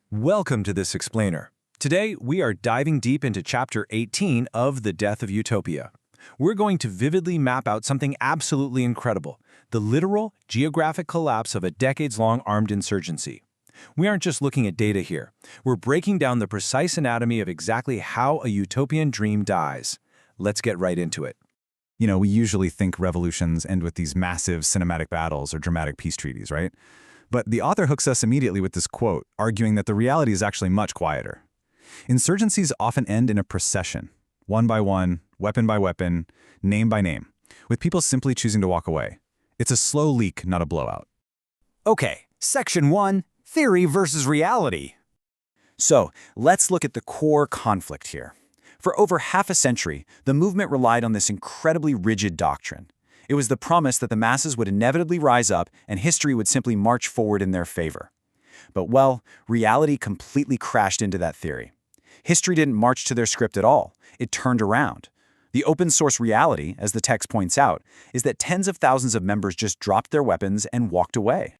Welcome to this explainer. Today, we are diving deep into Chapter 18 of The Death of Utopia. We're going to vividly map out something absolutely incredible, the literal, geographic collapse of a decades-long armed insurgency. We aren't just looking at data here. We're breaking down the precise anatomy of exactly how a utopian dream dies. Let's get right into it. We usually think revolutions end with these massive cinematic battles or dramatic peace treaties, right? But the author hooks us immediately with this quote, arguing that the reality is actually much quieter. Insurgencies often end in a procession, one by one, weapon by weapon, name by name, with people simply choosing to walk away. It's a slow leak, not a blowout. Okay, Section 1, Theory versus Reality. So, let's look at the core conflict here. For over half a century, the movement relied on this incredibly rigid doctrine. It was the promise that the masses would inevitably rise up and history would simply march forward in their favor. But, well, reality completely crashed into that theory. History didn't march to their script at all. It turned around. The open-source reality, as the text points out, is that tens of thousands of members just dropped their weapons and walked away.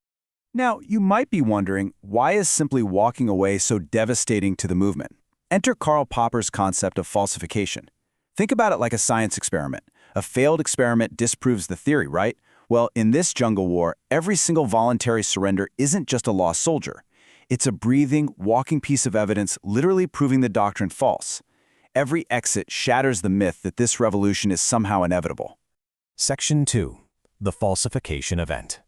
Now, you might be wondering, why is simply walking away so devastating to the movement? Enter Karl Popper's concept of falsification. Think about it like a science experiment. A failed experiment disproves the theory, right? Well, in this jungle war, every single voluntary surrender isn't just a lost soldier. It's a breathing, walking piece of evidence literally proving the doctrine false. Every exit shatters the myth that this revolution is somehow inevitable. Section 2. The Falsification Event.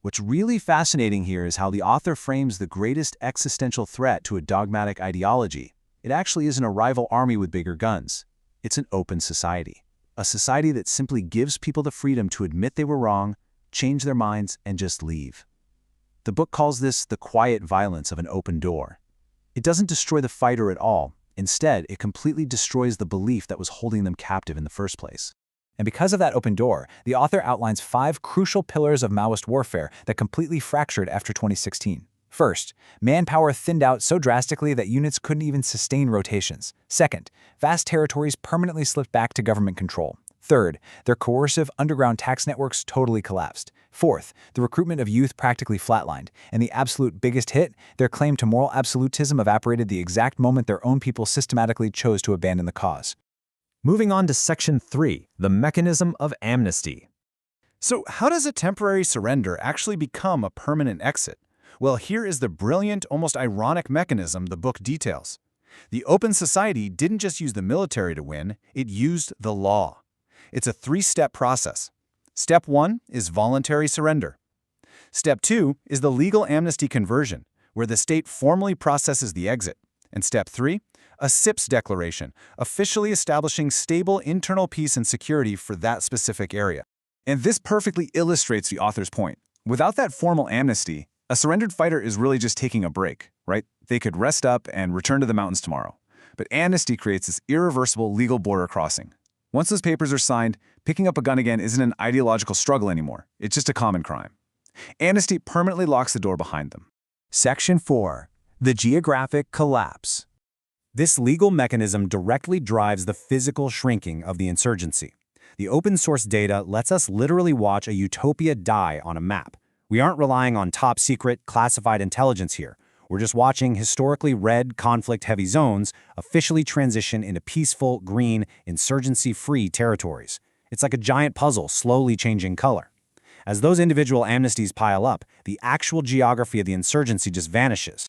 What's really fascinating here is how the author frames the greatest existential threat to a dogmatic ideology. It actually isn't a rival army with bigger guns. It's an open society. A society that simply gives people the freedom to admit they were wrong, change their minds, and just leave. The book calls this the quiet violence of an open door. It doesn't destroy the fighter at all. Instead, it completely destroys the belief that was holding them captive in the first place. And because of that open door, the author outlines 5 crucial pillars of Maoist warfare that completely fractured after 2016. First, manpower thinned out so drastically that units couldn't even sustain rotations. Second, vast territories permanently slipped back to government control. Third, their coercive underground tax networks totally collapsed. Fourth, the recruitment of youth practically flatlined. And the absolute biggest hit, their claim to moral absolutism evaporated the exact moment their own people systematically chose to abandon the cause. Moving on to Section 3, the Mechanism of Amnesty. So how does a temporary surrender actually become a permanent exit? Well, here is the brilliant, almost ironic mechanism the book details. The open society didn't just use the military to win, it used the law. It's a 3-step process. Step 1 is voluntary surrender. Step 2 is the legal amnesty conversion, where the state formally processes the exit. And Step 3, a SIPS declaration, officially establishing stable internal peace and security for that specific area. And this perfectly illustrates the author's point. Without that formal amnesty, a surrendered fighter is really just taking a break, right? They could rest up and return to the mountains tomorrow. But amnesty creates this irreversible legal border crossing. Once those papers are signed, picking up a gun again isn't an ideological struggle anymore. It's just a common crime. Amnesty permanently locks the door behind them. Section 4. The Geographic Collapse. This legal mechanism directly drives the physical shrinking of the insurgency. The open-source data lets us literally watch a utopia die on a map. We aren't relying on top-secret, classified intelligence here. We're just watching historically red, conflict-heavy zones officially transition into peaceful, green, insurgency-free territories. It's like a giant puzzle slowly changing color. As those individual amnesties pile up, the actual geography of the insurgency just vanishes.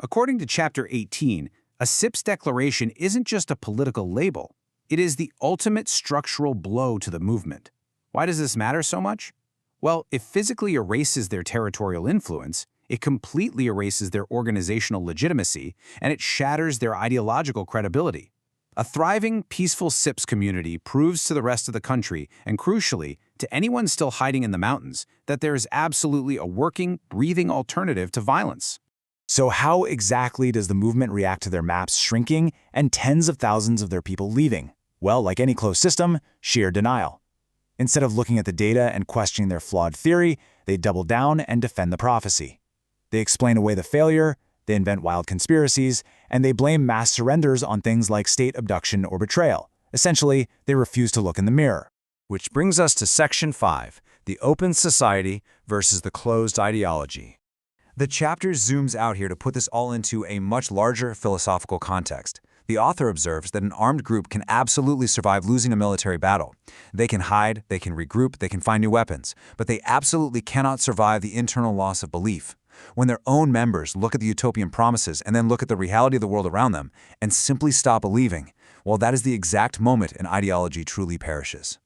According to Chapter 18, a SIPS declaration isn't just a political label. It is the ultimate structural blow to the movement. Why does this matter so much? Well, it physically erases their territorial influence, it completely erases their organizational legitimacy, and it shatters their ideological credibility. A thriving, peaceful SIPS community proves to the rest of the country, and crucially, to anyone still hiding in the mountains, that there is absolutely a working, breathing alternative to violence. So how exactly does the movement react to their maps shrinking and tens of thousands of their people leaving? Well, like any closed system, sheer denial. Instead of looking at the data and questioning their flawed theory, they double down and defend the prophecy. They explain away the failure, they invent wild conspiracies, and they blame mass surrenders on things like state abduction or betrayal. Essentially, they refuse to look in the mirror. Which brings us to Section 5, the open society versus the closed ideology. The chapter zooms out here to put this all into a much larger philosophical context. The author observes that an armed group can absolutely survive losing a military battle. They can hide, they can regroup, they can find new weapons, but they absolutely cannot survive the internal loss of belief. When their own members look at the utopian promises and then look at the reality of the world around them and simply stop believing, well, that is the exact moment an ideology truly perishes.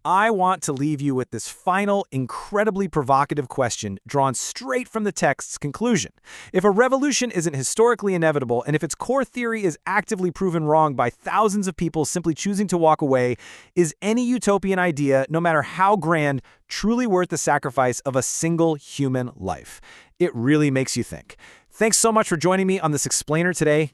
I want to leave you with this final, incredibly provocative question drawn straight from the text's conclusion. If a revolution isn't historically inevitable, and if its core theory is actively proven wrong by thousands of people simply choosing to walk away, is any utopian idea, no matter how grand, truly worth the sacrifice of a single human life? It really makes you think. Thanks so much for joining me on this explainer today.